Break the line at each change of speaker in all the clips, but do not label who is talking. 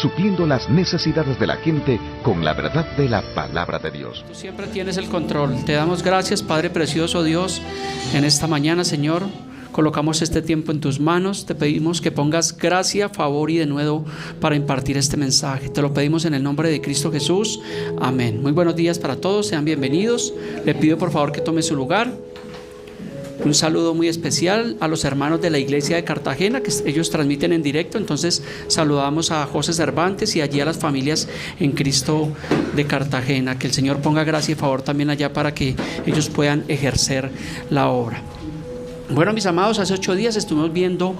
supliendo las necesidades de la gente con la verdad de la palabra de Dios.
Tú siempre tienes el control. Te damos gracias, Padre precioso Dios, en esta mañana, Señor. Colocamos este tiempo en tus manos. Te pedimos que pongas gracia, favor y denuedo para impartir este mensaje. Te lo pedimos en el nombre de Cristo Jesús. Amén. Muy buenos días para todos. Sean bienvenidos. Le pido por favor que tome su lugar. Un saludo muy especial a los hermanos de la iglesia de Cartagena, que ellos transmiten en directo. Entonces saludamos a José Cervantes y allí a las familias en Cristo de Cartagena. Que el Señor ponga gracia y favor también allá para que ellos puedan ejercer la obra. Bueno, mis amados, hace 8 días estuvimos viendo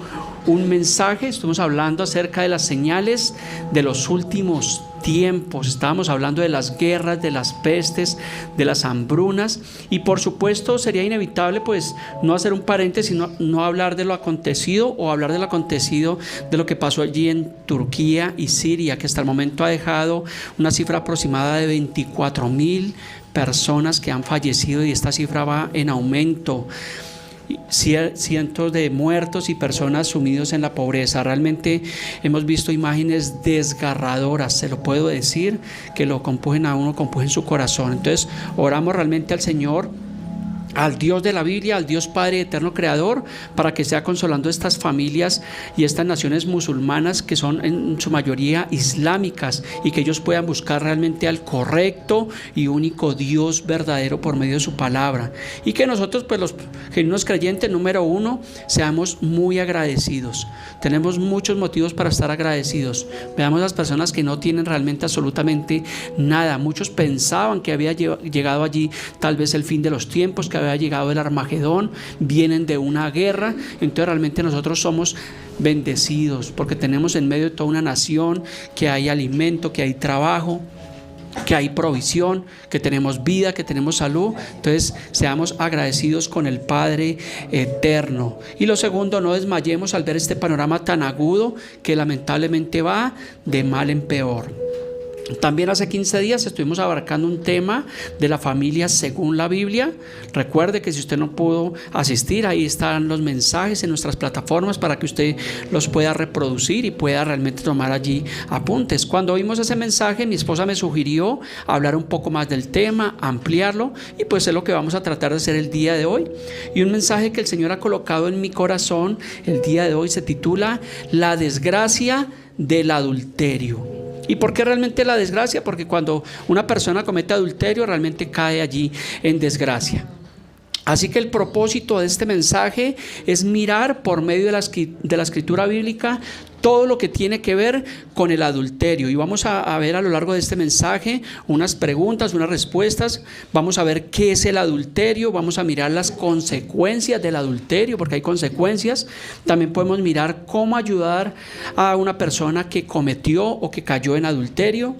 un mensaje, estuvimos hablando acerca de las señales de los últimos tiempos. Estábamos hablando de las guerras, de las pestes, de las hambrunas, y por supuesto sería inevitable pues no hacer un paréntesis, no hablar de lo acontecido o hablar de lo acontecido de lo que pasó allí en Turquía y Siria, que hasta el momento ha dejado una cifra aproximada de 24,000 personas que han fallecido, y esta cifra va en aumento. Cientos de muertos y personas sumidos en la pobreza. Realmente hemos visto imágenes desgarradoras, se lo puedo decir, que lo compujen a uno, compujen su corazón. Entonces oramos realmente al Señor, al Dios de la Biblia, al Dios Padre eterno creador, para que sea consolando estas familias y estas naciones musulmanas que son en su mayoría islámicas, y que ellos puedan buscar realmente al correcto y único Dios verdadero por medio de su palabra, y que nosotros pues los genuinos creyentes, número uno, seamos muy agradecidos. Tenemos muchos motivos para estar agradecidos. Veamos las personas que no tienen realmente absolutamente nada. Muchos pensaban que había llegado allí tal vez el fin de los tiempos, que había llegado el Armagedón, vienen de una guerra. Entonces realmente nosotros somos bendecidos porque tenemos en medio de toda una nación que hay alimento, que hay trabajo, que hay provisión, que tenemos vida, que tenemos salud. Entonces seamos agradecidos con el Padre eterno. Y lo segundo, no desmayemos al ver este panorama tan agudo que lamentablemente va de mal en peor. También hace 15 días estuvimos abarcando un tema de la familia según la Biblia. Recuerde que si usted no pudo asistir, ahí están los mensajes en nuestras plataformas para que usted los pueda reproducir y pueda realmente tomar allí apuntes. Cuando vimos ese mensaje, mi esposa me sugirió hablar un poco más del tema, ampliarlo, y pues es lo que vamos a tratar de hacer el día de hoy. Y un mensaje que el Señor ha colocado en mi corazón el día de hoy se titula La desgracia del adulterio. ¿Y por qué realmente la desgracia? Porque cuando una persona comete adulterio realmente cae allí en desgracia. Así que el propósito de este mensaje es mirar por medio de la escritura bíblica todo lo que tiene que ver con el adulterio. Y vamos a ver a lo largo de este mensaje unas preguntas, unas respuestas. Vamos a ver qué es el adulterio, vamos a mirar las consecuencias del adulterio, porque hay consecuencias. También podemos mirar cómo ayudar a una persona que cometió o que cayó en adulterio.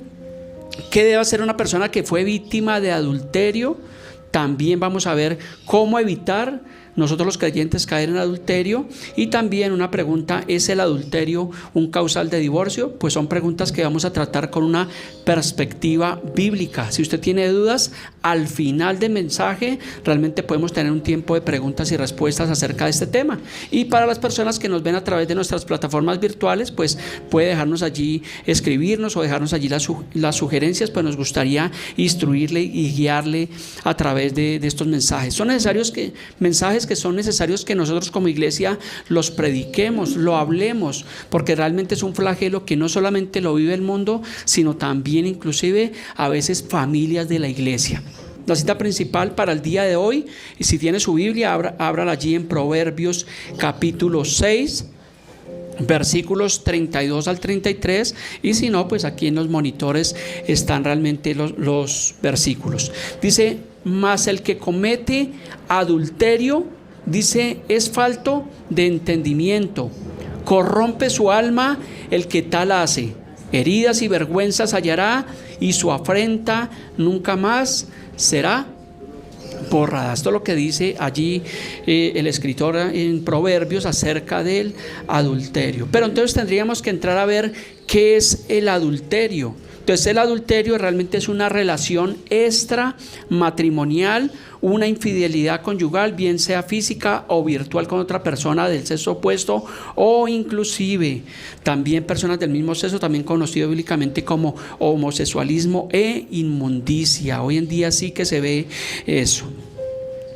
¿Qué debe hacer una persona que fue víctima de adulterio? También vamos a ver cómo evitar nosotros los creyentes caer en adulterio. Y también una pregunta: ¿es el adulterio un causal de divorcio? Pues son preguntas que vamos a tratar con una perspectiva bíblica. Si usted tiene dudas, al final del mensaje realmente podemos tener un tiempo de preguntas y respuestas acerca de este tema. Y para las personas que nos ven a través de nuestras plataformas virtuales, pues puede dejarnos allí, escribirnos o dejarnos allí las sugerencias, pues nos gustaría instruirle y guiarle a través de estos mensajes. Son necesarios mensajes que son necesarios que nosotros como iglesia los prediquemos, lo hablemos, porque realmente es un flagelo que no solamente lo vive el mundo, sino también inclusive a veces familias de la iglesia. La cita principal para el día de hoy, y si tiene su Biblia, ábrala allí en Proverbios capítulo 6, versículos 32 al 33, y si no, pues aquí en los monitores están realmente los versículos. Dice: mas el que comete adulterio, dice, es falto de entendimiento, corrompe su alma el que tal hace, heridas y vergüenzas hallará, y su afrenta nunca más será borrada. Esto es lo que dice allí el escritor en Proverbios acerca del adulterio. Pero entonces tendríamos que entrar a ver qué es el adulterio. Entonces el adulterio realmente es una relación extramatrimonial, una infidelidad conyugal, bien sea física o virtual con otra persona del sexo opuesto, o inclusive también personas del mismo sexo, también conocido bíblicamente como homosexualismo e inmundicia. Hoy en día sí que se ve eso.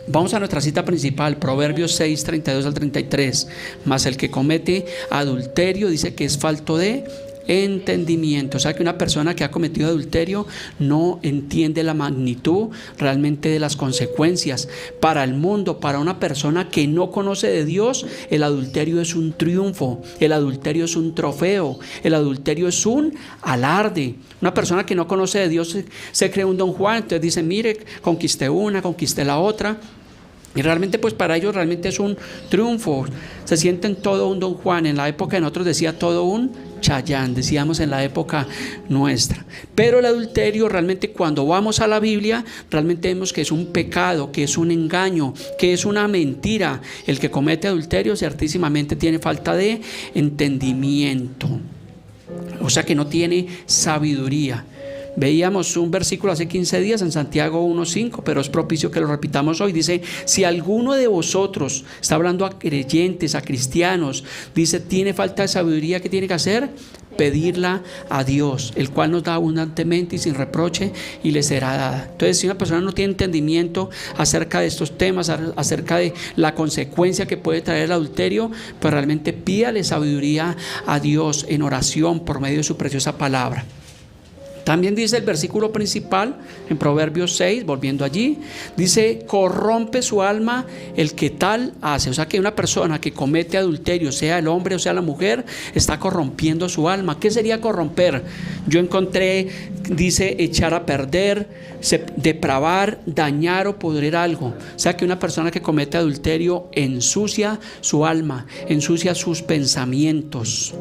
Vamos a nuestra cita principal, Proverbios 6, 32 al 33. Mas el que comete adulterio dice que es falto de entendimiento. O sea que una persona que ha cometido adulterio no entiende la magnitud realmente de las consecuencias para el mundo. Para una persona que no conoce de Dios, el adulterio es un triunfo, el adulterio es un trofeo, el adulterio es un alarde. Una persona que no conoce de Dios se cree un Don Juan, entonces dice: mire, conquisté una, conquisté la otra. Y realmente pues para ellos realmente es un triunfo, se sienten todo un Don Juan. En la época de nosotros decía todo un Chayán, decíamos en la época nuestra. Pero el adulterio realmente, cuando vamos a la Biblia, realmente vemos que es un pecado, que es un engaño, que es una mentira. El que comete adulterio ciertísimamente tiene falta de entendimiento, o sea que no tiene sabiduría. Veíamos un versículo hace 15 días en Santiago 1:5, pero es propicio que lo repitamos hoy. Dice: si alguno de vosotros, está hablando a creyentes, a cristianos, dice, tiene falta de sabiduría, ¿qué tiene que hacer? Pedirla a Dios, el cual nos da abundantemente y sin reproche, y le será dada. Entonces, si una persona no tiene entendimiento acerca de estos temas, acerca de la consecuencia que puede traer el adulterio, pues realmente pídale sabiduría a Dios en oración por medio de su preciosa palabra. También dice el versículo principal en Proverbios 6, volviendo allí, dice: corrompe su alma el que tal hace. O sea que una persona que comete adulterio, sea el hombre o sea la mujer, está corrompiendo su alma. ¿Qué sería corromper? Yo encontré, dice, echar a perder, depravar, dañar o pudrir algo. O sea que una persona que comete adulterio ensucia su alma, ensucia sus pensamientos.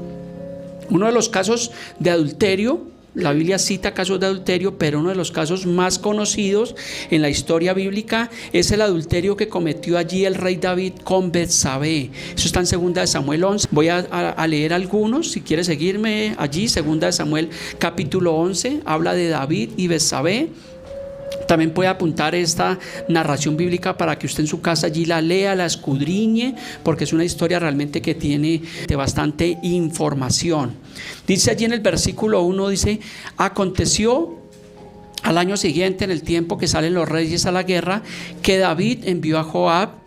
Uno de los casos de adulterio, la Biblia cita casos de adulterio, pero uno de los casos más conocidos en la historia bíblica es el adulterio que cometió allí el rey David con Betsabé. Eso está en 2 Samuel 11. Voy a leer algunos, si quieres seguirme allí. 2 Samuel capítulo 11 habla de David y Betsabé. También puede apuntar esta narración bíblica para que usted en su casa allí la lea, la escudriñe, porque es una historia realmente que tiene bastante información. Dice allí en el versículo 1, dice: aconteció al año siguiente, en el tiempo que salen los reyes a la guerra, que David envió a Joab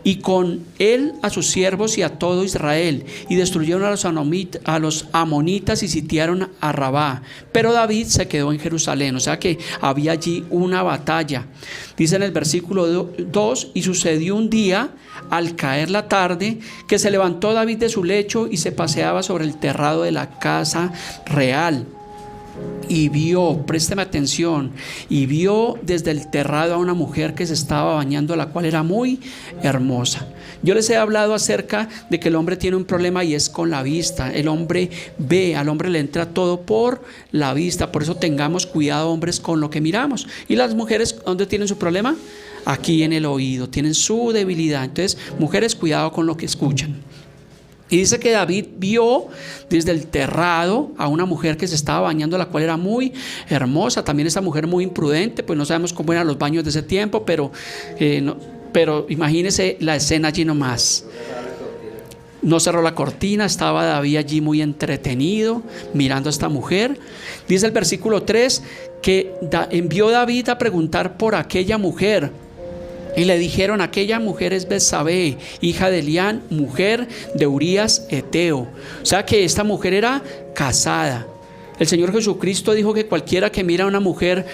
y con él a sus siervos y a todo Israel, y destruyeron a los amonitas y sitiaron a Rabá. Pero David se quedó en Jerusalén. O sea que había allí una batalla. Dice en el versículo 2: y sucedió un día, al caer la tarde, que se levantó David de su lecho y se paseaba sobre el terrado de la casa real. Y vio, présteme atención, y vio desde el terrado a una mujer que se estaba bañando, la cual era muy hermosa. Yo les he hablado acerca de que el hombre tiene un problema, y es con la vista. El hombre ve, al hombre le entra todo por la vista. Por eso tengamos cuidado, hombres, con lo que miramos. Y las mujeres, ¿dónde tienen su problema? Aquí en el oído, tienen su debilidad. Entonces, mujeres, cuidado con lo que escuchan. Y dice que David vio desde el terrado a una mujer que se estaba bañando, la cual era muy hermosa. También esa mujer muy imprudente, pues no sabemos cómo eran los baños de ese tiempo, pero imagínese la escena allí nomás. No cerró la cortina, estaba David allí muy entretenido mirando a esta mujer. Dice el versículo 3 que envió David a preguntar por aquella mujer. Y le dijeron: aquella mujer es Betsabé, hija de Elián, mujer de Urías Eteo. O sea que esta mujer era casada. El Señor Jesucristo dijo que cualquiera que mira a una mujer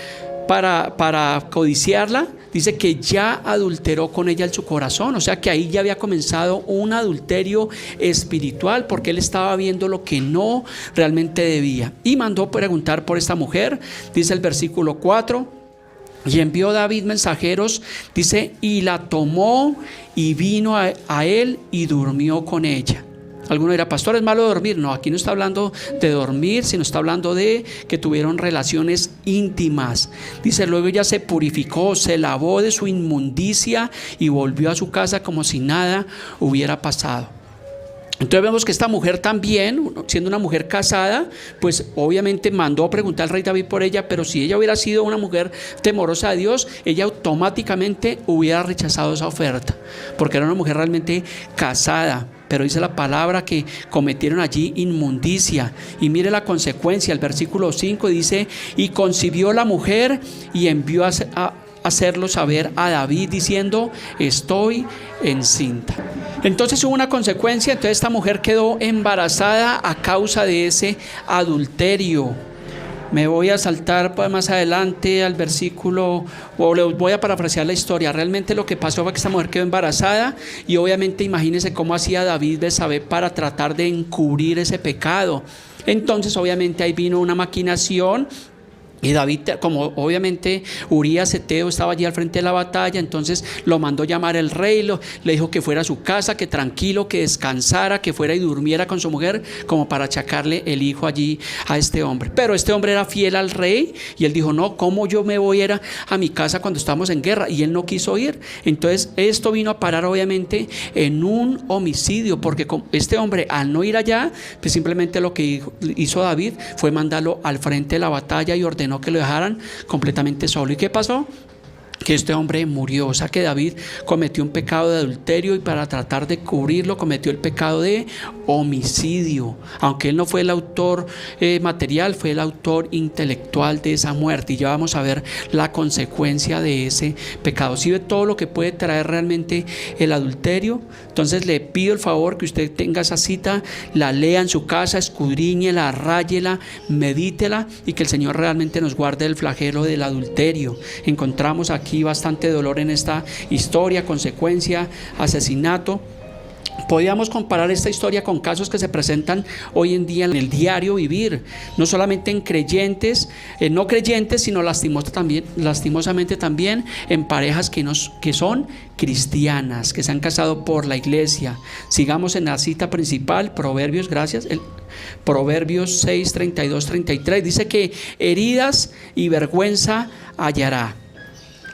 para codiciarla, dice que ya adulteró con ella en su corazón. O sea que ahí ya había comenzado un adulterio espiritual, porque él estaba viendo lo que no realmente debía. Y mandó preguntar por esta mujer. Dice el versículo 4: y envió David mensajeros, dice, y la tomó y vino a él y durmió con ella. Alguno dirá: pastor, ¿es malo dormir? No, aquí no está hablando de dormir, sino está hablando de que tuvieron relaciones íntimas. Dice: luego ella se purificó, se lavó de su inmundicia y volvió a su casa como si nada hubiera pasado. Entonces vemos que esta mujer también, siendo una mujer casada, pues obviamente mandó a preguntar al rey David por ella, pero si ella hubiera sido una mujer temorosa de Dios, ella automáticamente hubiera rechazado esa oferta, porque era una mujer realmente casada. Pero dice la palabra que cometieron allí inmundicia. Y mire la consecuencia, el versículo 5 dice: y concibió la mujer y envió a hacerlo saber a David diciendo: estoy encinta. Entonces hubo una consecuencia. Entonces esta mujer quedó embarazada a causa de ese adulterio. Me voy a saltar más adelante al versículo, o les voy a parafrasear la historia. Realmente lo que pasó fue que esta mujer quedó embarazada, y obviamente imagínense cómo hacía David Betsabé para tratar de encubrir ese pecado. Entonces obviamente ahí vino una maquinación. Y David, como obviamente Urías Eteo estaba allí al frente de la batalla, entonces lo mandó llamar el rey, le dijo que fuera a su casa, que tranquilo, que descansara, que fuera y durmiera con su mujer, como para achacarle el hijo allí a este hombre. Pero este hombre era fiel al rey, y él dijo: no, ¿cómo yo me voy a ir a mi casa cuando estamos en guerra? Y él no quiso ir. Entonces esto vino a parar obviamente en un homicidio, porque este hombre, al no ir allá, pues simplemente lo que hizo David fue mandarlo al frente de la batalla y ordenó que lo dejaran completamente solo. ¿Y qué pasó? Que este hombre murió. O sea que David cometió un pecado de adulterio, y para tratar de cubrirlo cometió el pecado de homicidio. Aunque él no fue el autor material, fue el autor intelectual de esa muerte. Y ya vamos a ver la consecuencia de ese pecado. Si ve todo lo que puede traer realmente el adulterio. Entonces le pido el favor que usted tenga esa cita, la lea en su casa, escudriñela, ráyela, medítela, y que el Señor realmente nos guarde del flagelo del adulterio. Encontramos aquí bastante dolor en esta historia, consecuencia, asesinato. Podríamos comparar esta historia con casos que se presentan hoy en día en el diario vivir, no solamente en creyentes, no creyentes, sino lastimosamente también en parejas que son cristianas, que se han casado por la iglesia. Sigamos en la cita principal, Proverbios, gracias. Proverbios 6, 32, 33 dice que heridas y vergüenza hallará.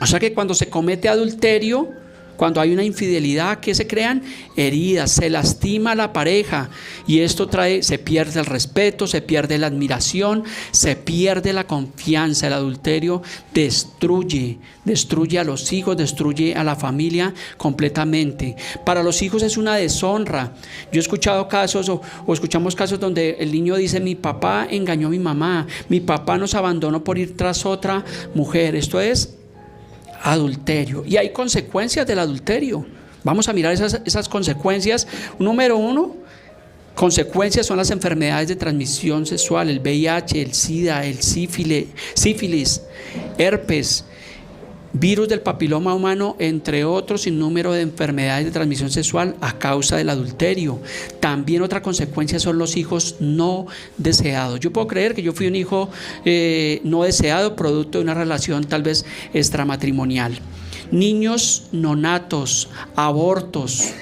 O sea que cuando se comete adulterio, cuando hay una infidelidad, ¿qué se crean? Heridas, se lastima a la pareja, y esto se pierde el respeto, se pierde la admiración, se pierde la confianza. El adulterio destruye a los hijos, destruye a la familia completamente. Para los hijos es una deshonra. Yo he escuchado casos o escuchamos casos donde el niño dice: mi papá engañó a mi mamá, mi papá nos abandonó por ir tras otra mujer. Esto es adulterio, y hay consecuencias del adulterio. Vamos a mirar esas consecuencias. Número 1, consecuencias son las enfermedades de transmisión sexual: el VIH, el SIDA, el sífilis, herpes, virus del papiloma humano, entre otros sinnúmero de enfermedades de transmisión sexual a causa del adulterio. También otra consecuencia son los hijos no deseados. Yo puedo creer que yo fui un hijo no deseado, producto de una relación tal vez extramatrimonial. Niños nonatos, abortos.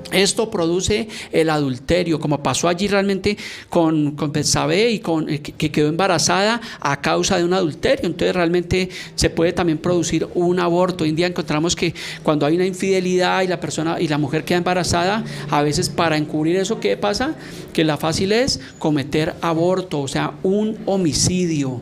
Esto produce el adulterio, como pasó allí realmente con Betsabé, y que quedó embarazada a causa de un adulterio. Entonces realmente se puede también producir un aborto. Hoy en día encontramos que cuando hay una infidelidad y la mujer queda embarazada, a veces para encubrir eso, ¿qué pasa? Que la fácil es cometer aborto, o sea, un homicidio.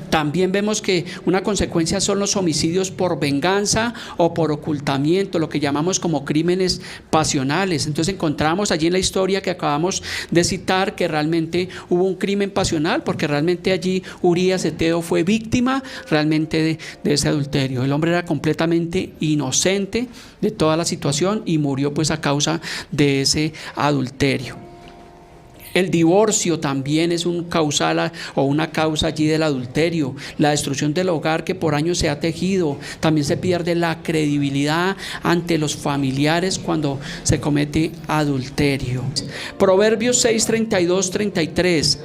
También vemos que una consecuencia son los homicidios por venganza o por ocultamiento, lo que llamamos como crímenes pasionales. Entonces encontramos allí en la historia que acabamos de citar que realmente hubo un crimen pasional, porque realmente allí Urías Eteo fue víctima realmente de ese adulterio. El hombre era completamente inocente de toda la situación y murió pues a causa de ese adulterio. El divorcio también es un causal o una causa allí del adulterio. La destrucción del hogar que por años se ha tejido. También se pierde la credibilidad ante los familiares cuando se comete adulterio. Proverbios 6, 32, 33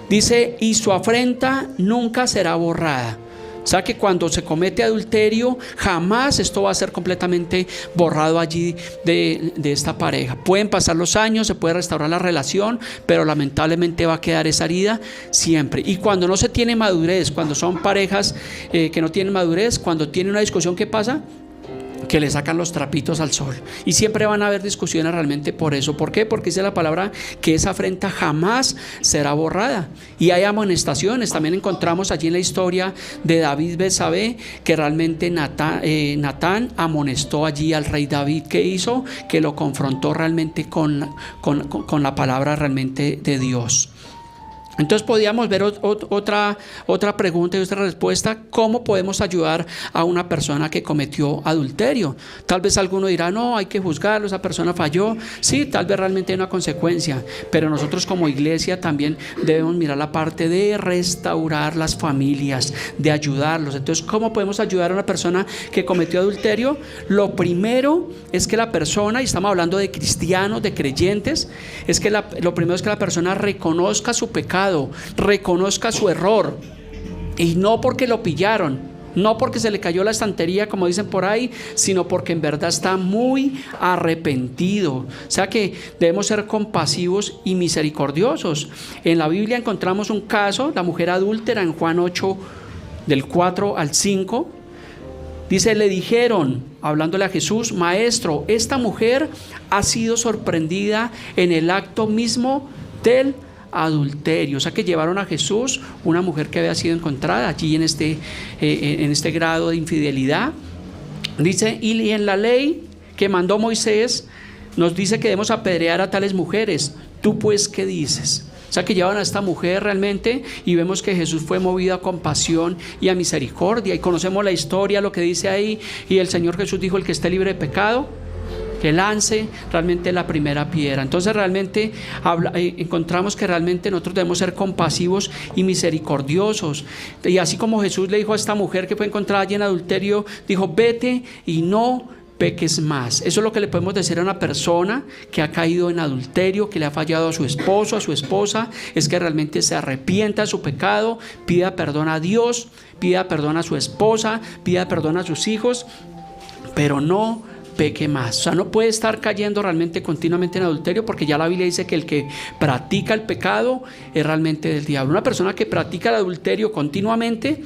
dice: y su afrenta nunca será borrada. O sea que cuando se comete adulterio, jamás esto va a ser completamente borrado allí de esta pareja. Pueden pasar los años, se puede restaurar la relación, pero lamentablemente va a quedar esa herida siempre. Y cuando no se tiene madurez, cuando son parejas que no tienen madurez, cuando tienen una discusión, ¿qué pasa? que le sacan los trapitos al sol. Y siempre van a haber discusiones realmente por eso. ¿Por qué? Porque dice la palabra que esa afrenta jamás será borrada. Y hay amonestaciones. También encontramos allí en la historia de David Betsabé que realmente Natán amonestó allí al rey David. ¿Qué hizo? Que lo confrontó realmente con la palabra realmente de Dios. Entonces podíamos ver otra pregunta y otra respuesta: ¿cómo podemos ayudar a una persona que cometió adulterio? Tal vez alguno dirá, no, hay que juzgarlo, esa persona falló. Sí, tal vez realmente hay una consecuencia, pero nosotros como iglesia también debemos mirar la parte de restaurar las familias, de ayudarlos. Entonces, ¿cómo podemos ayudar a una persona que cometió adulterio? Lo primero es que la persona, y estamos hablando de cristianos, de creyentes, es que lo primero es que la persona reconozca su pecado, reconozca su error, y no porque lo pillaron, no porque se le cayó la estantería como dicen por ahí, sino porque en verdad está muy arrepentido. O sea que debemos ser compasivos y misericordiosos. En la Biblia encontramos un caso, la mujer adúltera, en Juan 8 del 4 al 5. Dice, le dijeron, hablándole a Jesús, maestro, esta mujer ha sido sorprendida en el acto mismo del adulterio. O sea que llevaron a Jesús una mujer que había sido encontrada allí en este grado de infidelidad. Dice, y en la ley que mandó Moisés nos dice que debemos apedrear a tales mujeres. ¿Tú pues qué dices? O sea que llevan a esta mujer realmente, y vemos que Jesús fue movido a compasión y a misericordia, y conocemos la historia, lo que dice ahí, y el Señor Jesús dijo, el que esté libre de pecado, que lance realmente la primera piedra. Entonces realmente encontramos que realmente nosotros debemos ser compasivos y misericordiosos, y así como Jesús le dijo a esta mujer que fue encontrada allí en adulterio, dijo, vete y no peques más. Eso es lo que le podemos decir a una persona que ha caído en adulterio, que le ha fallado a su esposo, a su esposa, es que realmente se arrepienta de su pecado, pida perdón a Dios, pida perdón a su esposa, pida perdón a sus hijos, pero no peque más. O sea, no puede estar cayendo realmente continuamente en adulterio, porque ya la Biblia dice que el que practica el pecado es realmente del diablo. Una persona que practica el adulterio continuamente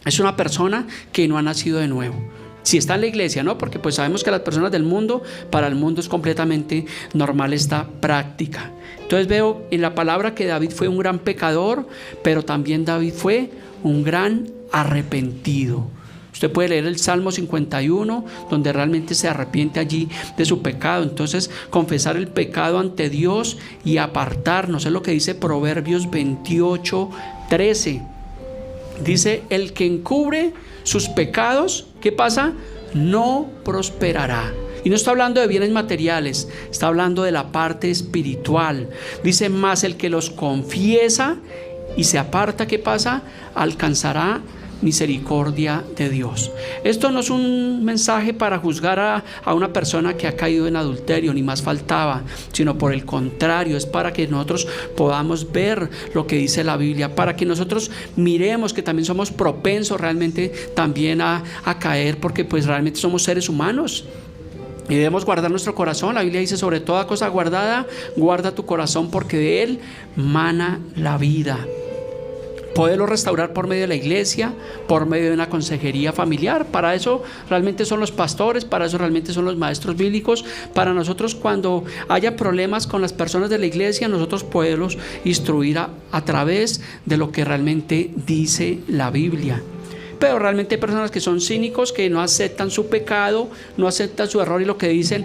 es una persona que no ha nacido de nuevo. Si está en la iglesia, ¿no? Porque pues sabemos que las personas del mundo, para el mundo es completamente normal esta práctica. Entonces veo en la palabra que David fue un gran pecador, pero también David fue un gran arrepentido. Usted puede leer el Salmo 51, donde realmente se arrepiente allí de su pecado. Entonces, confesar el pecado ante Dios y apartarnos, es lo que dice Proverbios 28:13. Dice, el que encubre sus pecados, ¿qué pasa? No prosperará. Y no está hablando de bienes materiales, está hablando de la parte espiritual. Dice, más el que los confiesa y se aparta, ¿qué pasa? Alcanzará misericordia de Dios. Esto no es un mensaje para juzgar a una persona que ha caído en adulterio, ni más faltaba, sino por el contrario, es para que nosotros podamos ver lo que dice la Biblia, para que nosotros miremos que también somos propensos realmente también a caer, porque pues realmente somos seres humanos. Y debemos guardar nuestro corazón. La Biblia dice, sobre toda cosa guardada, guarda tu corazón, porque de él mana la vida. Poderlo restaurar por medio de la iglesia, por medio de una consejería familiar. Para eso realmente son los pastores, para eso realmente son los maestros bíblicos. Para nosotros, cuando haya problemas con las personas de la iglesia, nosotros poderlos instruir a través de lo que realmente dice la Biblia. Pero realmente hay personas que son cínicos, que no aceptan su pecado, no aceptan su error, y lo que dicen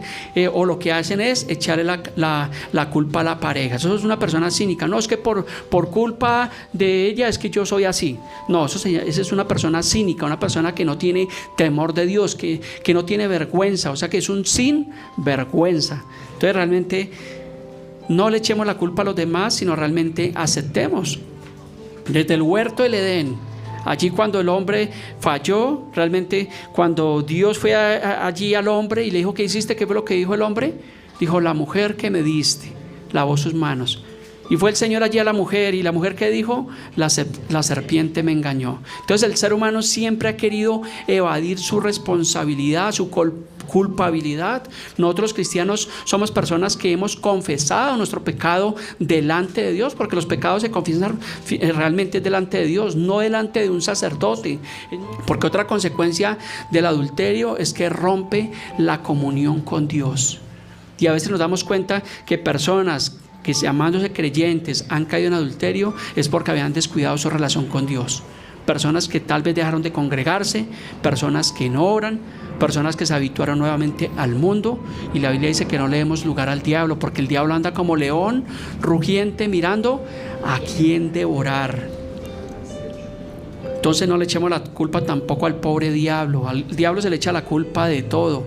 o lo que hacen es echarle la culpa a la pareja. Eso es una persona cínica. No, es que por culpa de ella es que yo soy así. No, esa es una persona cínica, una persona que no tiene temor de Dios, que no tiene vergüenza, o sea que es un sin vergüenza. Entonces realmente no le echemos la culpa a los demás, sino realmente aceptemos. Desde el huerto del Edén, allí cuando el hombre falló, realmente cuando Dios fue allí al hombre y le dijo, ¿qué hiciste? ¿Qué fue lo que dijo el hombre? Dijo, la mujer que me diste, lavó sus manos. Y fue el Señor allí a la mujer, y la mujer que dijo, la serpiente me engañó. Entonces el ser humano siempre ha querido evadir su responsabilidad, su culpabilidad. Nosotros cristianos somos personas que hemos confesado nuestro pecado delante de Dios, porque los pecados se confiesan realmente delante de Dios, no delante de un sacerdote, porque otra consecuencia del adulterio es que rompe la comunión con Dios. Y a veces nos damos cuenta que personas que llamándose creyentes han caído en adulterio es porque habían descuidado su relación con Dios. Personas que tal vez dejaron de congregarse, personas que no oran, personas que se habituaron nuevamente al mundo, y la Biblia dice que no le demos lugar al diablo, porque el diablo anda como león rugiente mirando a quién devorar. Entonces no le echemos la culpa tampoco al pobre diablo. Al diablo se le echa la culpa de todo.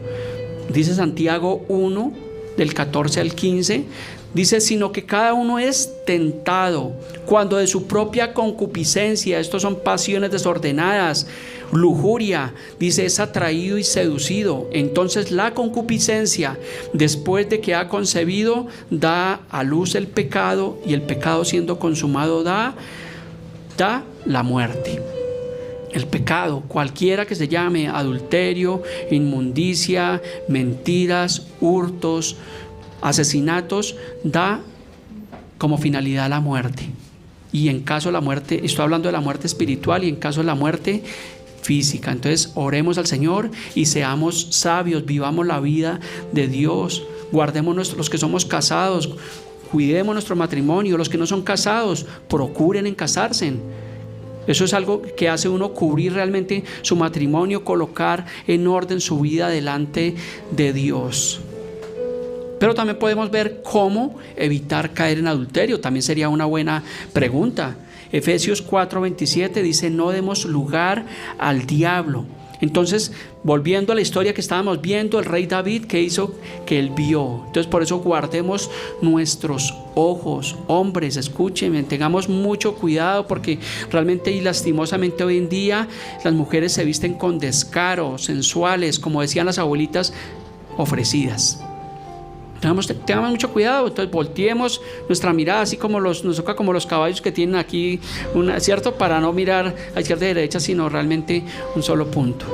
Dice Santiago 1, del 14 al 15, dice: sino que cada uno es tentado cuando de su propia concupiscencia, estos son pasiones desordenadas, lujuria, dice, es atraído y seducido. Entonces la concupiscencia, después de que ha concebido, da a luz el pecado, y el pecado, siendo consumado, da la muerte. El pecado, cualquiera que se llame, adulterio, inmundicia, mentiras, hurtos, asesinatos, da como finalidad la muerte. Y en caso de la muerte, estoy hablando de la muerte espiritual, y en caso de la muerte física. Entonces oremos al Señor y seamos sabios, vivamos la vida de Dios, guardemos los que somos casados, cuidemos nuestro matrimonio. Los que no son casados, procuren en casarse. Eso es algo que hace uno, cubrir realmente su matrimonio, colocar en orden su vida delante de Dios. Pero también podemos ver cómo evitar caer en adulterio. También sería una buena pregunta. Efesios 4:27 dice: no demos lugar al diablo. Entonces, volviendo a la historia que estábamos viendo, el rey David, ¿qué hizo? Que él vio. Entonces, por eso guardemos nuestros ojos. Hombres, escúchenme, tengamos mucho cuidado, porque realmente y lastimosamente hoy en día las mujeres se visten con descaro, sensuales, como decían las abuelitas, ofrecidas. Tengamos mucho cuidado. Entonces volteemos nuestra mirada, así como nos toca como los caballos que tienen aquí, ¿cierto? Para no mirar a izquierda y derecha, sino realmente un solo punto.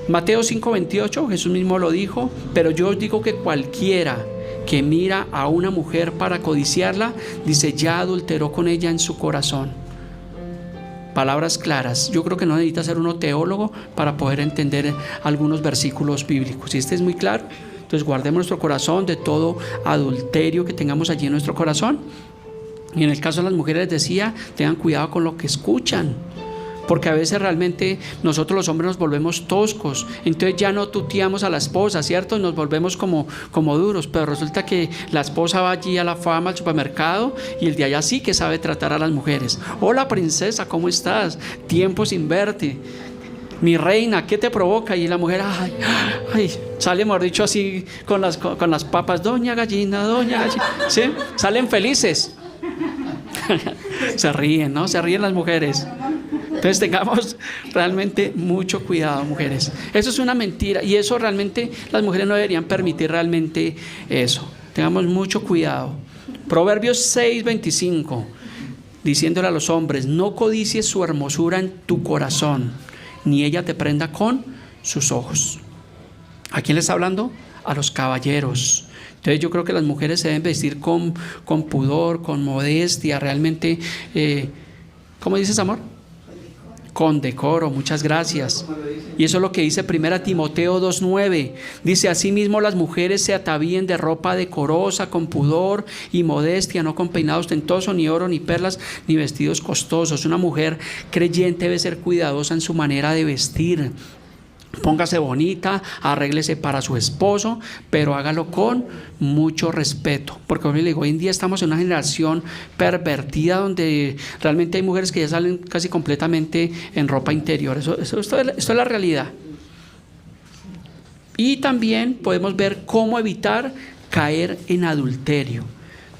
Mateo 5:28, Jesús mismo lo dijo: pero yo os digo que cualquiera que mira a una mujer para codiciarla, dice, ya adulteró con ella en su corazón. Palabras claras. Yo creo que no necesita ser uno teólogo para poder entender algunos versículos bíblicos. Y este es muy claro. Entonces guardemos nuestro corazón de todo adulterio que tengamos allí en nuestro corazón. Y en el caso de las mujeres, les decía, tengan cuidado con lo que escuchan, porque a veces realmente nosotros los hombres nos volvemos toscos. Entonces ya no tuteamos a la esposa, ¿cierto? Nos volvemos como duros, pero resulta que la esposa va allí a la fama, al supermercado, y el de allá sí que sabe tratar a las mujeres. Hola princesa, ¿cómo estás? Tiempo sin verte. Mi reina, ¿qué te provoca? Y la mujer, sale, mejor dicho, así con las papas, doña gallina, ¿sí? Salen felices. Se ríen, ¿no? Se ríen las mujeres. Entonces tengamos realmente mucho cuidado, mujeres. Eso es una mentira, y eso realmente las mujeres no deberían permitir realmente eso. Tengamos mucho cuidado. Proverbios 6:25, diciéndole a los hombres: no codicies su hermosura en tu corazón, ni ella te prenda con sus ojos. ¿A quién le está hablando? A los caballeros. Entonces yo creo que las mujeres se deben vestir con pudor, con modestia, realmente, ¿cómo dices, amor? Con decoro, muchas gracias. Y eso es lo que dice 1 Timoteo 2:9. Dice: asimismo las mujeres se atavíen de ropa decorosa, con pudor y modestia, no con peinado ostentoso, ni oro, ni perlas, ni vestidos costosos. Una mujer creyente debe ser cuidadosa en su manera de vestir. Póngase bonita, arréglese para su esposo, pero hágalo con mucho respeto, porque como le digo, hoy en día estamos en una generación pervertida donde realmente hay mujeres que ya salen casi completamente en ropa interior. Esto es la realidad. Y también podemos ver cómo evitar caer en adulterio.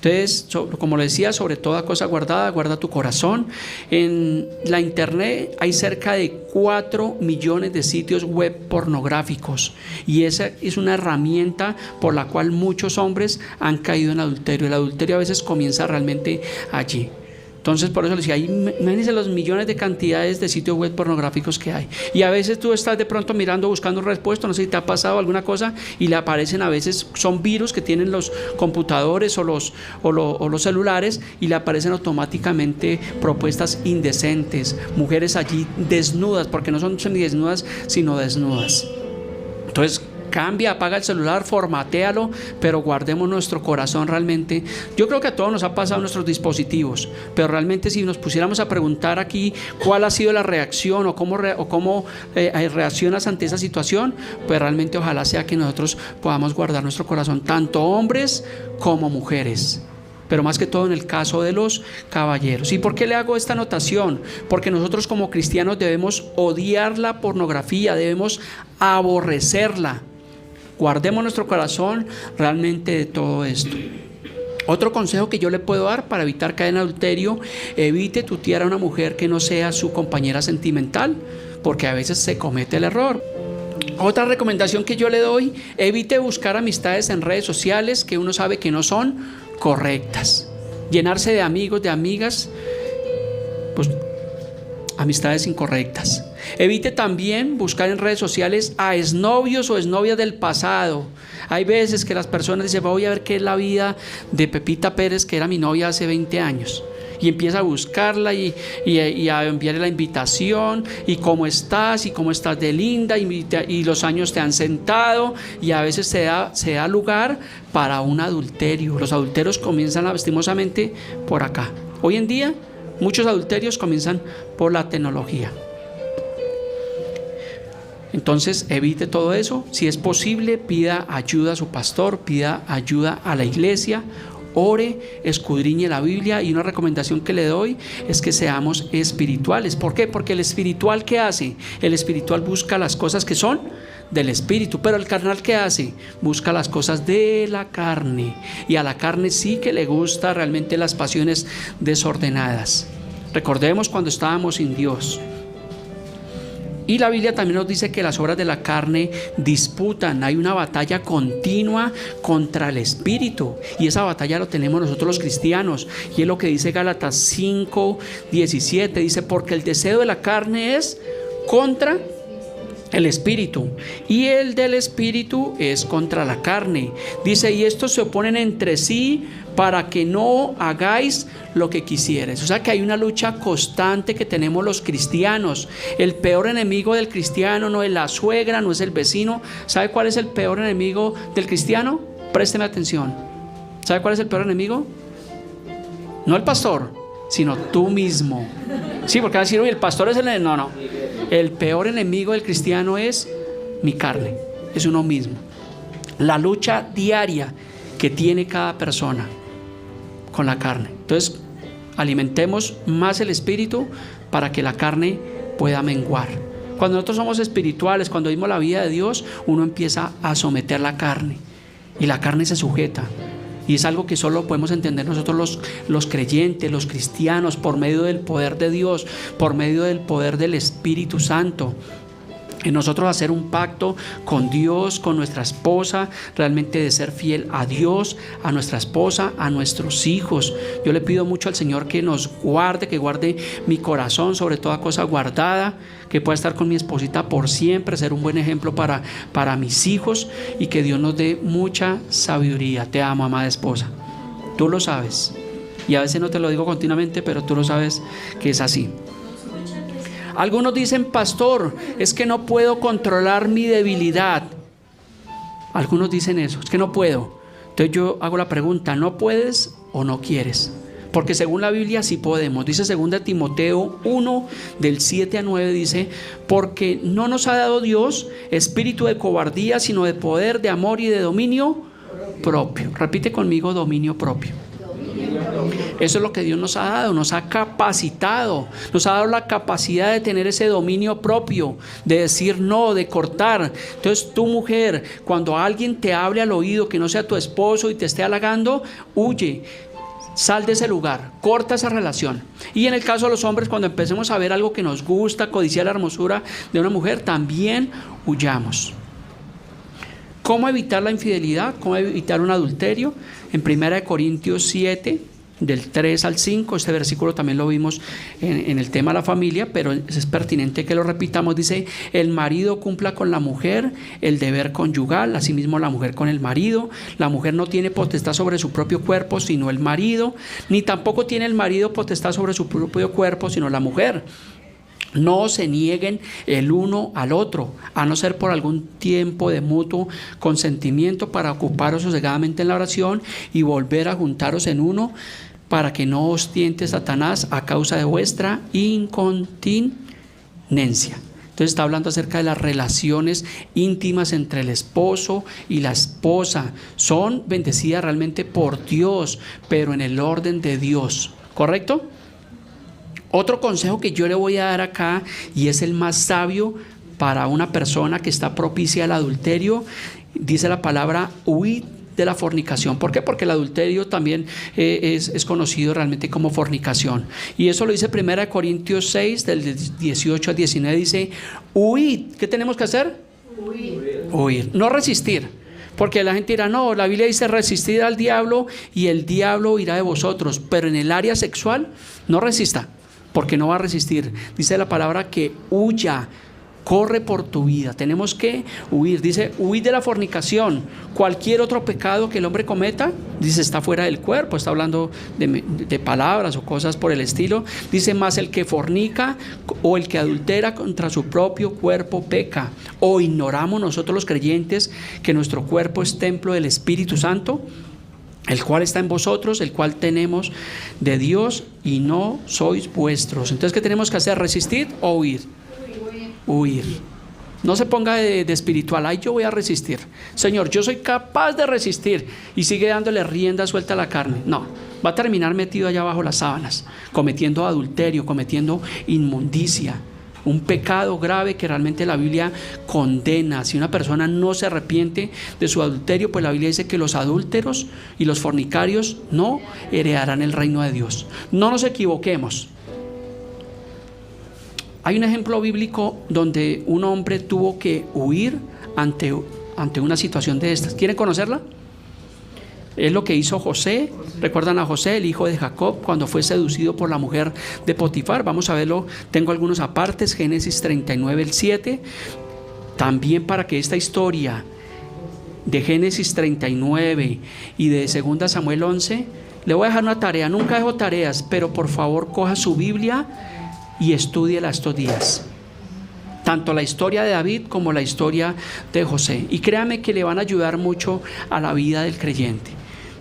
Entonces, como le decía, sobre toda cosa guardada, guarda tu corazón. En la internet hay cerca de 4 millones de sitios web pornográficos, y esa es una herramienta por la cual muchos hombres han caído en adulterio. El adulterio a veces comienza realmente allí. Entonces, por eso les decía, imagínense los millones de cantidades de sitios web pornográficos que hay. Y a veces tú estás de pronto mirando, buscando respuesta, no sé si te ha pasado alguna cosa, y le aparecen a veces, son virus que tienen los computadores o los celulares, y le aparecen automáticamente propuestas indecentes, mujeres allí desnudas, porque no son semidesnudas, sino desnudas. Entonces, cambia, apaga el celular, formatéalo, pero guardemos nuestro corazón realmente. Yo creo que a todos nos ha pasado nuestros dispositivos, pero realmente si nos pusiéramos a preguntar aquí cuál ha sido la reacción o cómo reaccionas ante esa situación, pues realmente ojalá sea que nosotros podamos guardar nuestro corazón, tanto hombres como mujeres, pero más que todo en el caso de los caballeros. ¿Y por qué le hago esta anotación? Porque nosotros como cristianos debemos odiar la pornografía, debemos aborrecerla. Guardemos nuestro corazón realmente de todo esto. Otro consejo que yo le puedo dar para evitar caer en adulterio: evite tutear a una mujer que no sea su compañera sentimental, porque a veces se comete el error. Otra recomendación que yo le doy: evite buscar amistades en redes sociales que uno sabe que no son correctas. Llenarse de amigos, de amigas, pues amistades incorrectas. Evite también buscar en redes sociales a exnovios o exnovias del pasado. Hay veces que las personas dicen: voy a ver qué es la vida de Pepita Pérez, que era mi novia hace 20 años. Y empieza a buscarla y a enviarle la invitación, y cómo estás de linda, y los años te han sentado, y a veces se da lugar para un adulterio. Los adulterios comienzan lastimosamente por acá. Hoy en día muchos adulterios comienzan por la tecnología. Entonces evite todo eso. Si es posible, pida ayuda a su pastor, pida ayuda a la iglesia, ore, escudriñe la Biblia. Y una recomendación que le doy es que seamos espirituales. ¿Por qué? Porque el espiritual, ¿qué hace? El espiritual busca las cosas que son del espíritu, pero el carnal, ¿qué hace? Busca las cosas de la carne, y a la carne sí que le gusta realmente las pasiones desordenadas. Recordemos cuando estábamos sin Dios. Y la Biblia también nos dice que las obras de la carne disputan. Hay una batalla continua contra el espíritu, y esa batalla lo tenemos nosotros los cristianos, y es lo que dice Gálatas 5:17. Dice: porque el deseo de la carne es contra el espíritu, y el del espíritu es contra la carne. Dice: y estos se oponen entre sí para que no hagáis lo que quisieres. O sea que hay una lucha constante que tenemos los cristianos. El peor enemigo del cristiano no es la suegra, no es el vecino. ¿Sabe cuál es el peor enemigo del cristiano? Présteme atención. ¿Sabe cuál es el peor enemigo? No el pastor, sino tú mismo. Sí, porque van a decir: uy, el pastor es el... No. El peor enemigo del cristiano es mi carne, es uno mismo. La lucha diaria que tiene cada persona con la carne. Entonces, alimentemos más el espíritu para que la carne pueda menguar. Cuando nosotros somos espirituales, cuando vivimos la vida de Dios, uno empieza a someter la carne, y la carne se sujeta. Y es algo que solo podemos entender nosotros los creyentes, los cristianos, por medio del poder de Dios, por medio del poder del Espíritu Santo. En nosotros hacer un pacto con Dios, con nuestra esposa, realmente de ser fiel a Dios, a nuestra esposa, a nuestros hijos. Yo le pido mucho al Señor que nos guarde, que guarde mi corazón sobre toda cosa guardada, que pueda estar con mi esposita por siempre, ser un buen ejemplo para mis hijos, y que Dios nos dé mucha sabiduría. Te amo, amada esposa. Tú lo sabes, y a veces no te lo digo continuamente, pero tú lo sabes que es así. Algunos dicen: pastor, es que no puedo controlar mi debilidad. Algunos dicen eso, es que no puedo. Entonces yo hago la pregunta: ¿no puedes o no quieres? Porque según la Biblia sí podemos. Dice 2 Timoteo 1, del 7 al 9, dice: porque no nos ha dado Dios espíritu de cobardía, sino de poder, de amor y de dominio propio. Repite conmigo: dominio propio. Eso es lo que Dios nos ha dado, nos ha capacitado, nos ha dado la capacidad de tener ese dominio propio, de decir no, de cortar. Entonces tú, mujer, cuando alguien te hable al oído que no sea tu esposo y te esté halagando, huye, sal de ese lugar, corta esa relación. Y en el caso de los hombres, cuando empecemos a ver algo que nos gusta, codiciar la hermosura de una mujer, también huyamos. ¿Cómo evitar la infidelidad? ¿Cómo evitar un adulterio? En 1 Corintios 7, del 3 al 5. Este versículo también lo vimos en el tema de la familia, pero es pertinente que lo repitamos. Dice: el marido cumpla con la mujer el deber conyugal, asimismo la mujer con el marido. La mujer no tiene potestad sobre su propio cuerpo sino el marido, ni tampoco tiene el marido potestad sobre su propio cuerpo sino la mujer. No se nieguen el uno al otro, a no ser por algún tiempo de mutuo consentimiento, para ocuparos sosegadamente en la oración y volver a juntaros en uno, para que no os tiente Satanás a causa de vuestra incontinencia. Entonces está hablando acerca de las relaciones íntimas entre el esposo y la esposa. Son bendecidas realmente por Dios, pero en el orden de Dios, ¿correcto? Otro consejo que yo le voy a dar acá, y es el más sabio para una persona que está propicia al adulterio, dice la palabra: huid de la fornicación. ¿Por qué? Porque el adulterio también es conocido realmente como fornicación. Y eso lo dice 1 Corintios 6, del 18 al 19, dice: huid. ¿Qué tenemos que hacer? Huir. No resistir. Porque la gente dirá: no, la Biblia dice resistir al diablo y el diablo irá de vosotros. Pero en el área sexual, no resista, porque no va a resistir. Dice la palabra que huya, corre por tu vida. Tenemos que huir. Dice: huid de la fornicación. Cualquier otro pecado que el hombre cometa, dice, está fuera del cuerpo. Está hablando de palabras o cosas por el estilo. Dice: más el que fornica o el que adultera contra su propio cuerpo peca. ¿O ignoramos nosotros los creyentes que nuestro cuerpo es templo del Espíritu Santo, el cual está en vosotros, el cual tenemos de Dios, y no sois vuestros? Entonces, ¿qué tenemos que hacer? ¿Resistir o huir? Huir. No se ponga de espiritual: ay, yo voy a resistir. Señor, yo soy capaz de resistir, y sigue dándole rienda suelta a la carne. No, va a terminar metido allá bajo las sábanas, cometiendo adulterio, cometiendo inmundicia. Un pecado grave que realmente la Biblia condena. Si una persona no se arrepiente de su adulterio, pues la Biblia dice que los adúlteros y los fornicarios no heredarán el reino de Dios. No nos equivoquemos. Hay un ejemplo bíblico donde un hombre tuvo que huir ante una situación de estas. ¿Quieren conocerla? Es lo que hizo José. ¿Recuerdan a José, el hijo de Jacob, cuando fue seducido por la mujer de Potifar? Vamos a verlo. Tengo algunos apartes. Génesis 39, el 7. También, para que esta historia de Génesis 39 y de 2 Samuel 11, le voy a dejar una tarea. Nunca dejo tareas, pero por favor coja su Biblia y estúdiela estos días. Tanto la historia de David como la historia de José. Y créame que le van a ayudar mucho a la vida del creyente.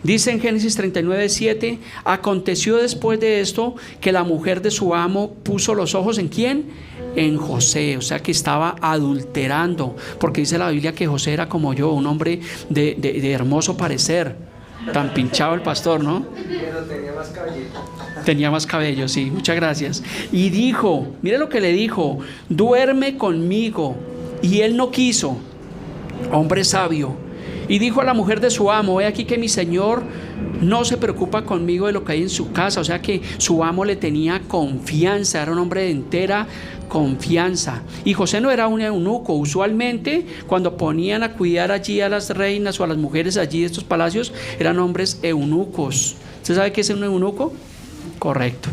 Dice en Génesis 39, 7: aconteció después de esto que la mujer de su amo puso los ojos ¿en quién? En José. O sea que estaba adulterando, porque dice la Biblia que José era como yo, un hombre de hermoso parecer. Tan pinchado el pastor, ¿no?
Pero tenía más cabello.
Tenía más cabello, sí, muchas gracias. Y dijo, mire lo que le dijo: duerme conmigo. Y él no quiso. Hombre sabio. Y dijo a la mujer de su amo: he aquí que mi señor no se preocupa conmigo de lo que hay en su casa. O sea que su amo le tenía confianza, era un hombre de entera confianza. Y José no era un eunuco. Usualmente cuando ponían a cuidar allí a las reinas o a las mujeres allí de estos palacios, eran hombres eunucos. ¿Usted sabe qué es un eunuco? Correcto.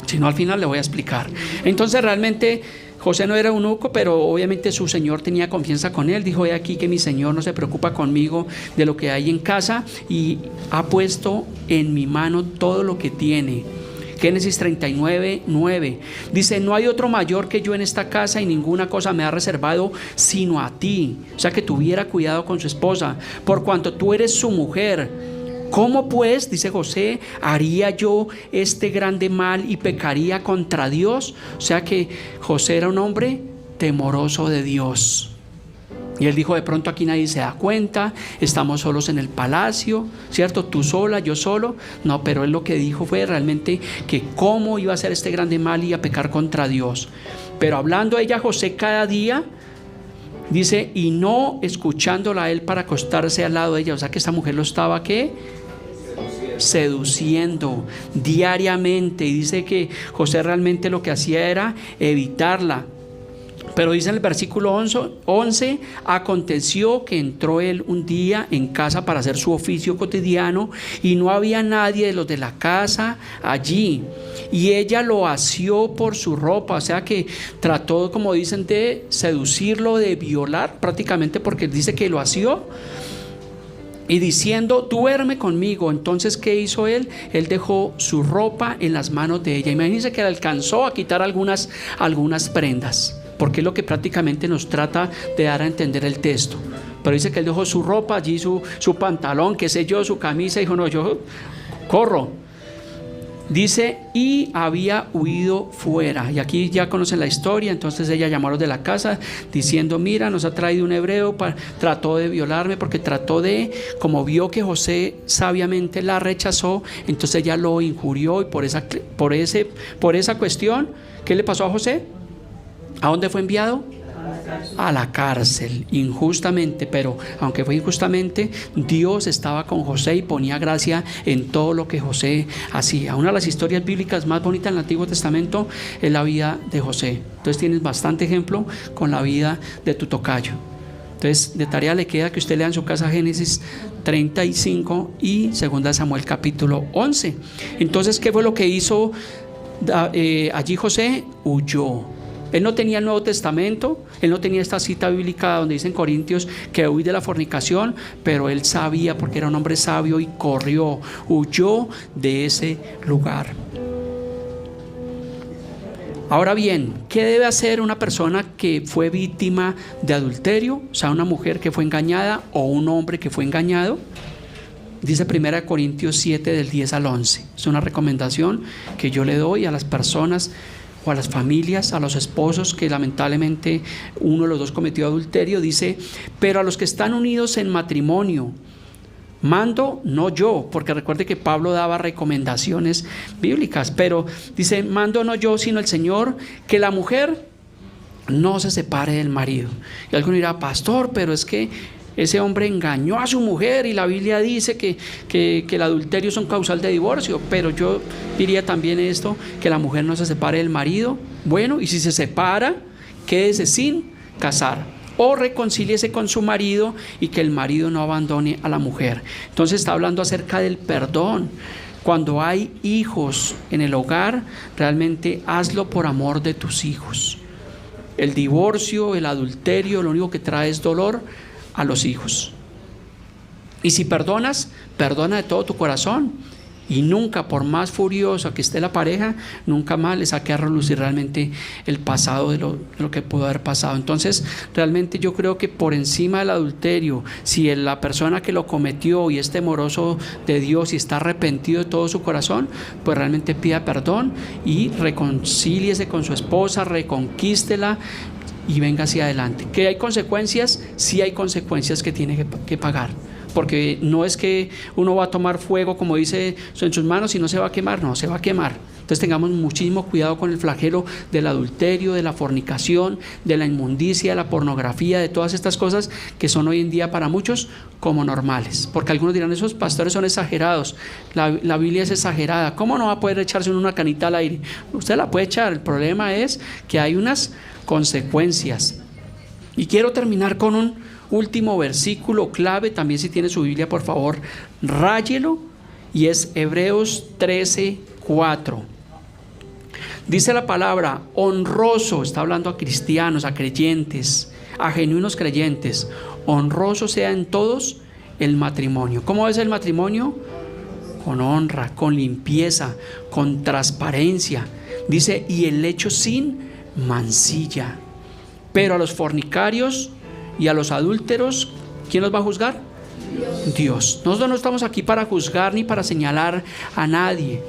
Si no, al final le voy a explicar. Entonces realmente José no era eunuco, pero obviamente su señor tenía confianza con él. Dijo: he aquí que mi señor no se preocupa conmigo de lo que hay en casa, y ha puesto en mi mano todo lo que tiene. Génesis 39, 9. Dice: no hay otro mayor que yo en esta casa, y ninguna cosa me ha reservado sino a ti. O sea que tuviera cuidado con su esposa, por cuanto tú eres su mujer. ¿Cómo pues, dice José, haría yo este grande mal y pecaría contra Dios? O sea que José era un hombre temeroso de Dios. Y él dijo: de pronto aquí nadie se da cuenta, estamos solos en el palacio, ¿cierto? Tú sola, yo solo. No, pero él lo que dijo fue realmente que cómo iba a hacer este grande mal y a pecar contra Dios. Pero hablando a ella José cada día, dice, y no escuchándola a él para acostarse al lado de ella. O sea que esta mujer lo estaba, ¿qué? Seduciendo diariamente. Y dice que José realmente lo que hacía era evitarla. Pero dice en el versículo 11, aconteció que entró él un día en casa para hacer su oficio cotidiano y no había nadie de los de la casa allí. Y ella lo asió por su ropa, o sea que trató, como dicen, de seducirlo, de violar prácticamente, porque dice que lo asió. Y diciendo, duerme conmigo. Entonces, ¿qué hizo él? Él dejó su ropa en las manos de ella. Imagínense que le alcanzó a quitar algunas prendas, porque es lo que prácticamente nos trata de dar a entender el texto. Pero dice que él dejó su ropa allí, su pantalón, qué sé yo, su camisa, y dijo, no, yo corro. Dice, y había huido fuera. Y aquí ya conocen la historia. Entonces ella llamó a los de la casa diciendo, mira, nos ha traído un hebreo, trató de violarme, porque como vio que José sabiamente la rechazó, entonces ella lo injurió, y por esa cuestión, ¿qué le pasó a José? ¿A dónde fue enviado? A la cárcel, injustamente. Pero aunque fue injustamente, Dios estaba con José y ponía gracia en todo lo que José hacía. Una de las historias bíblicas más bonitas en el Antiguo Testamento es la vida de José. Entonces tienes bastante ejemplo con la vida de tu tocayo. Entonces, de tarea le queda que usted lea en su casa Génesis 35 y 2 Samuel capítulo 11. Entonces, ¿qué fue lo que hizo allí José? Huyó. Él no tenía el Nuevo Testamento, él no tenía esta cita bíblica donde dice en Corintios que huí de la fornicación, pero él sabía, porque era un hombre sabio, y corrió, huyó de ese lugar. Ahora bien, ¿qué debe hacer una persona que fue víctima de adulterio? O sea, una mujer que fue engañada o un hombre que fue engañado. Dice 1 Corintios 7 del 10 al 11. Es una recomendación que yo le doy a las personas o a las familias, a los esposos que lamentablemente uno de los dos cometió adulterio. Dice, pero a los que están unidos en matrimonio, mando no yo, porque recuerde que Pablo daba recomendaciones bíblicas, pero dice, mando no yo, sino el Señor, que la mujer no se separe del marido. Y alguno dirá, pastor, pero es que ese hombre engañó a su mujer y la Biblia dice que el adulterio es un causal de divorcio. Pero yo diría también esto, que la mujer no se separe del marido. Bueno, y si se separa, quédese sin casar, o reconcíliese con su marido, y que el marido no abandone a la mujer. Entonces está hablando acerca del perdón. Cuando hay hijos en el hogar, realmente hazlo por amor de tus hijos. El divorcio, el adulterio, lo único que trae es dolor a los hijos. Y si perdonas, perdona de todo tu corazón, y nunca, por más furiosa que esté la pareja, nunca más le saque a relucir realmente el pasado de lo que pudo haber pasado. Entonces realmente yo creo que por encima del adulterio, si la persona que lo cometió y es temeroso de Dios y está arrepentido de todo su corazón, pues realmente pida perdón y reconcíliese con su esposa, reconquístela y venga hacia adelante. ¿Que hay consecuencias? Sí hay consecuencias que tiene que pagar, porque no es que uno va a tomar fuego, como dice, en sus manos y no se va a quemar. No, se va a quemar. Entonces tengamos muchísimo cuidado con el flagelo del adulterio, de la fornicación, de la inmundicia, de la pornografía, de todas estas cosas que son hoy en día para muchos como normales. Porque algunos dirán, esos pastores son exagerados, la Biblia es exagerada, ¿cómo no va a poder echarse una canita al aire? Usted la puede echar, el problema es que hay unas consecuencias. Y quiero terminar con un último versículo clave. También, si tiene su Biblia, por favor, ráyelo, y es Hebreos 13:4. Dice la palabra, honroso, está hablando a cristianos, a creyentes, a genuinos creyentes, honroso sea en todos el matrimonio. ¿Cómo es el matrimonio? Con honra, con limpieza, con transparencia. Dice, y el lecho sin mancilla. Pero a los fornicarios y a los adúlteros, ¿quién los va a juzgar? Dios. Nosotros no estamos aquí para juzgar ni para señalar a nadie.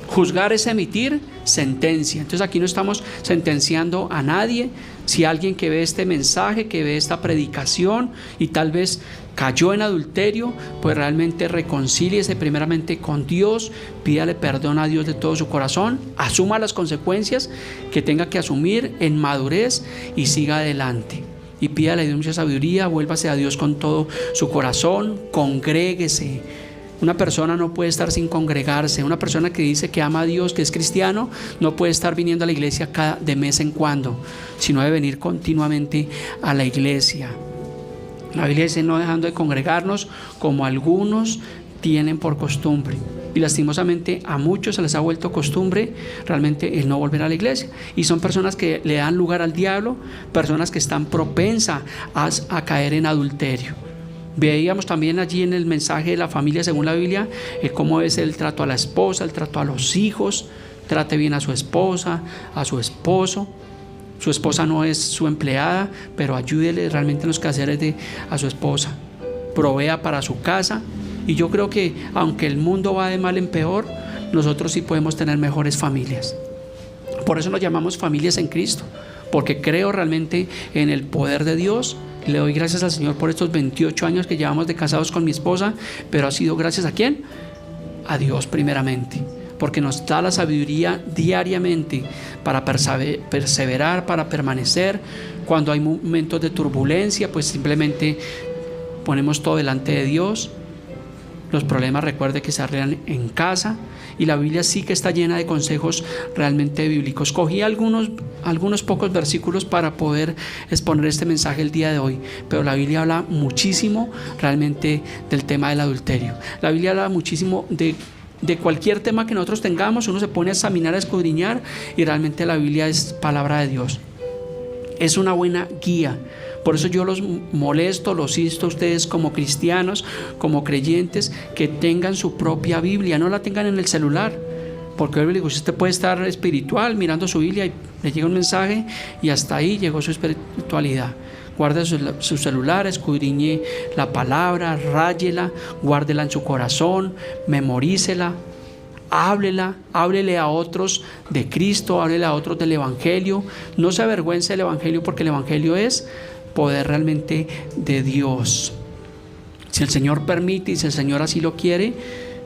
Juzgar es emitir sentencia. Entonces aquí no estamos sentenciando a nadie. Si alguien que ve este mensaje, que ve esta predicación y tal vez cayó en adulterio, pues realmente reconcíliese primeramente con Dios, pídale perdón a Dios de todo su corazón, asuma las consecuencias que tenga que asumir en madurez y siga adelante. Y pídale a Dios mucha sabiduría, vuélvase a Dios con todo su corazón, congréguese, Una persona no puede estar sin congregarse. Una persona que dice que ama a Dios, que es cristiano, no puede estar viniendo a la iglesia de vez en cuando, sino debe venir continuamente a la iglesia. La Biblia dice no dejando de congregarnos como algunos tienen por costumbre. Y lastimosamente a muchos se les ha vuelto costumbre realmente el no volver a la iglesia. Y son personas que le dan lugar al diablo, personas que están propensas a caer en adulterio. Veíamos también allí en el mensaje de la familia según la Biblia cómo es el trato a la esposa, el trato a los hijos. Trate bien a su esposa, a su esposo. Su esposa no es su empleada, pero ayúdele realmente en los quehaceres a su esposa. Provea para su casa. Y yo creo que aunque el mundo va de mal en peor, nosotros sí podemos tener mejores familias. Por eso nos llamamos familias en Cristo, porque creo realmente en el poder de Dios. Le doy gracias al Señor por estos 28 años que llevamos de casados con mi esposa, pero ha sido gracias ¿a quién? A Dios primeramente, porque nos da la sabiduría diariamente para perseverar, para permanecer. Cuando hay momentos de turbulencia, pues simplemente ponemos todo delante de Dios. Los problemas, recuerde que se arreglan en casa, y la Biblia sí que está llena de consejos realmente bíblicos. Cogí algunos pocos versículos para poder exponer este mensaje el día de hoy, pero la Biblia habla muchísimo realmente del tema del adulterio. La Biblia habla muchísimo de cualquier tema que nosotros tengamos. Uno se pone a examinar, a escudriñar, y realmente la Biblia es palabra de Dios. Es una buena guía. Por eso yo los molesto, los insto a ustedes como cristianos, como creyentes, que tengan su propia Biblia, no la tengan en el celular. Porque yo le digo, usted puede estar espiritual mirando su Biblia y le llega un mensaje y hasta ahí llegó su espiritualidad. Guarde su celular, escudriñe la palabra, ráyela, guárdela en su corazón, memorícela. Háblele a otros de Cristo, háblele a otros del Evangelio. No se avergüence del Evangelio, porque el Evangelio es poder realmente de Dios. Si el Señor permite y si el Señor así lo quiere,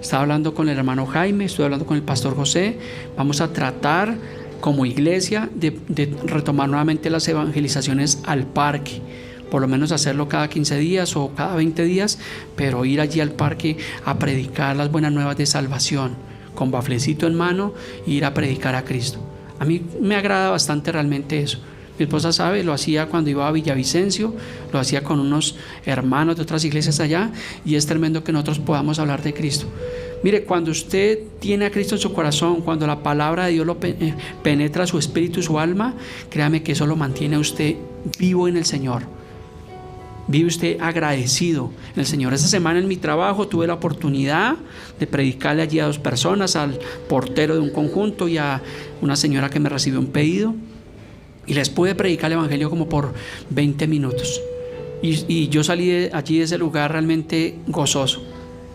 estaba hablando con el hermano Jaime, estoy hablando con el pastor José, vamos a tratar como iglesia de retomar nuevamente las evangelizaciones al parque. Por lo menos hacerlo cada 15 días o cada 20 días, pero ir allí al parque a predicar las buenas nuevas de salvación, con baflecito en mano, e ir a predicar a Cristo. A mí me agrada bastante realmente eso. Mi esposa sabe, lo hacía cuando iba a Villavicencio, lo hacía con unos hermanos de otras iglesias allá, y es tremendo que nosotros podamos hablar de Cristo. Mire, cuando usted tiene a Cristo en su corazón, cuando la palabra de Dios lo penetra su espíritu y su alma, créame que eso lo mantiene a usted vivo en el Señor. Vive usted agradecido en el Señor. Esta semana en mi trabajo tuve la oportunidad de predicarle allí a 2 personas, al portero de un conjunto y a una señora que me recibió un pedido, y les pude predicar el Evangelio como por 20 minutos. Y yo salí allí de ese lugar realmente gozoso.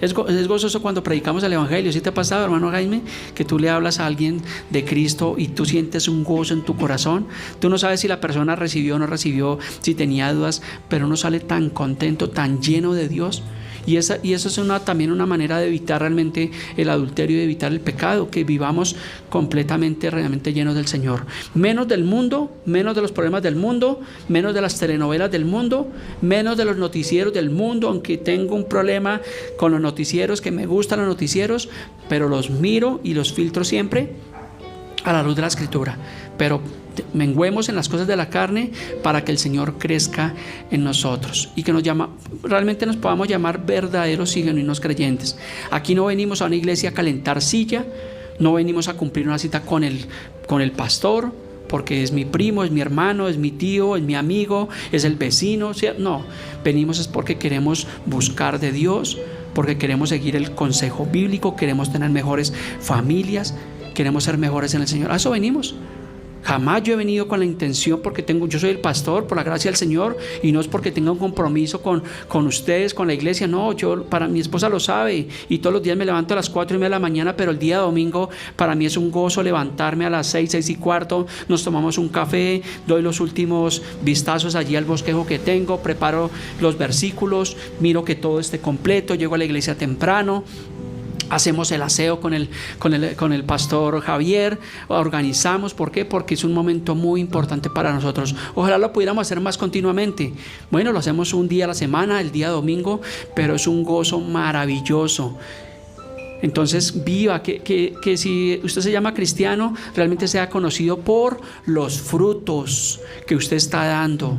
Es gozoso cuando predicamos el Evangelio. ¿Sí te ha pasado, hermano Jaime, que tú le hablas a alguien de Cristo y tú sientes un gozo en tu corazón? Tú no sabes si la persona recibió o no recibió, si tenía dudas, pero uno sale tan contento, tan lleno de Dios. Y eso es también una manera de evitar realmente el adulterio y de evitar el pecado, que vivamos completamente, realmente llenos del Señor. Menos del mundo, menos de los problemas del mundo, menos de las telenovelas del mundo, menos de los noticieros del mundo, aunque tengo un problema con los noticieros, que me gustan los noticieros, pero los miro y los filtro siempre a la luz de la Escritura. Pero menguemos en las cosas de la carne para que el Señor crezca en nosotros y que realmente nos podamos llamar verdaderos y genuinos creyentes. Aquí no venimos a una iglesia a calentar silla, no venimos a cumplir una cita con el pastor, porque es mi primo, es mi hermano, es mi tío, es mi amigo, es el vecino. No, venimos es porque queremos buscar de Dios, porque queremos seguir el consejo bíblico, queremos tener mejores familias, queremos ser mejores en el Señor. A eso venimos. Jamás yo he venido con la intención, porque yo soy el pastor por la gracia del Señor, y no es porque tenga un compromiso con ustedes, con la iglesia. No, para mi esposa lo sabe, y todos los días me levanto a las 4:30 de la mañana, pero el día domingo para mí es un gozo levantarme a las 6:15, nos tomamos un café, doy los últimos vistazos allí al bosquejo que tengo, preparo los versículos, miro que todo esté completo, llego a la iglesia temprano. hacemos el aseo con el pastor Javier, organizamos. ¿Por qué? Porque es un momento muy importante para nosotros. Ojalá lo pudiéramos hacer más continuamente. Bueno, lo hacemos un día a la semana, el día domingo, pero es un gozo maravilloso. Entonces viva, que si usted se llama cristiano, realmente sea conocido por los frutos que usted está dando.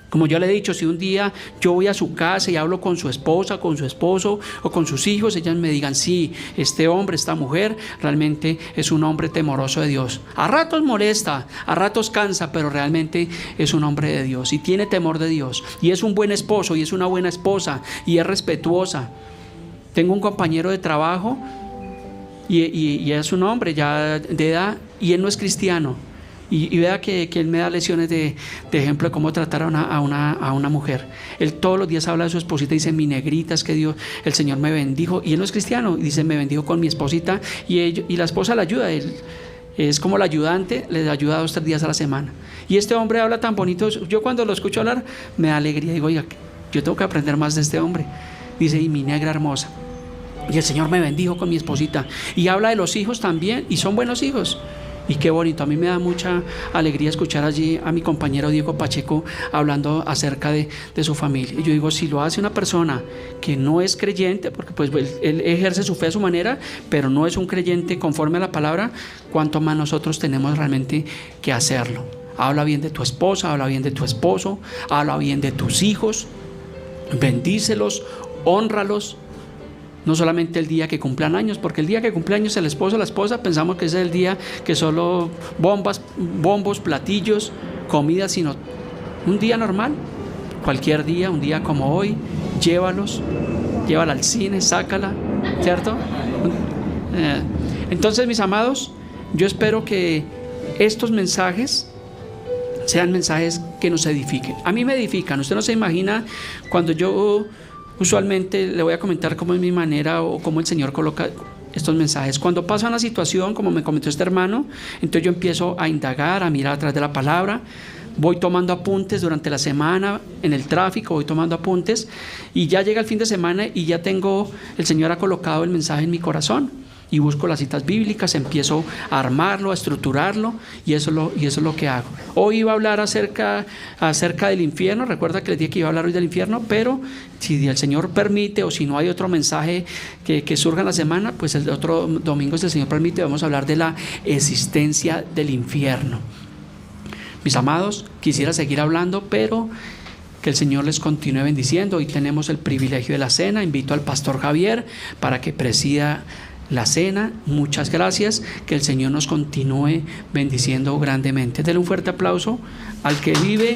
Como yo le he dicho, si un día yo voy a su casa y hablo con su esposa, con su esposo o con sus hijos, ellas me digan: sí, este hombre, esta mujer realmente es un hombre temeroso de Dios. A ratos molesta, a ratos cansa, pero realmente es un hombre de Dios y tiene temor de Dios, y es un buen esposo y es una buena esposa y es respetuosa. Tengo un compañero de trabajo y es un hombre ya de edad y él no es cristiano. Y vea que él me da lecciones de ejemplo de cómo tratar a una mujer. Él todos los días habla de su esposita y dice: mi negrita, es que Dios, el Señor me bendijo. Y él no es cristiano, y dice: me bendijo con mi esposita. Y la esposa le ayuda, él es como la ayudante, le ayuda 2 o 3 días a la semana. Y este hombre habla tan bonito. Yo cuando lo escucho hablar me da alegría. Digo: oiga, yo tengo que aprender más de este hombre. Dice: y mi negra hermosa, y el Señor me bendijo con mi esposita. Y habla de los hijos también, y son buenos hijos. Y qué bonito, a mí me da mucha alegría escuchar allí a mi compañero Diego Pacheco hablando acerca de su familia. Y yo digo: si lo hace una persona que no es creyente, porque pues él ejerce su fe a su manera, pero no es un creyente conforme a la palabra, cuánto más nosotros tenemos realmente que hacerlo. Habla bien de tu esposa, habla bien de tu esposo, habla bien de tus hijos, bendícelos, hónralos. No solamente el día que cumplan años, porque el día que cumple años el esposo o la esposa pensamos que es el día que solo bombos, platillos, comida, sino un día normal, cualquier día, un día como hoy, llévala al cine, sácala, ¿cierto? Entonces, mis amados, yo espero que estos mensajes sean mensajes que nos edifiquen. A mí me edifican. Usted no se imagina cuando yo usualmente le voy a comentar cómo es mi manera o cómo el Señor coloca estos mensajes. Cuando pasa una situación, como me comentó este hermano, entonces yo empiezo a indagar, a mirar atrás de la palabra. Voy tomando apuntes durante la semana, en el tráfico voy tomando apuntes, y ya llega el fin de semana y ya el Señor ha colocado el mensaje en mi corazón. Y busco las citas bíblicas, empiezo a armarlo, a estructurarlo, y eso es lo que hago. Hoy iba a hablar acerca del infierno. Recuerda que les dije que iba a hablar hoy del infierno, pero si el Señor permite, o si no hay otro mensaje que surja en la semana, pues el otro domingo, si el Señor permite, vamos a hablar de la existencia del infierno. Mis amados, quisiera seguir hablando, pero que el Señor les continúe bendiciendo. Hoy tenemos el privilegio de la cena. Invito al pastor Javier para que presida la cena. Muchas gracias, que el Señor nos continúe bendiciendo grandemente. Denle un fuerte aplauso al que vive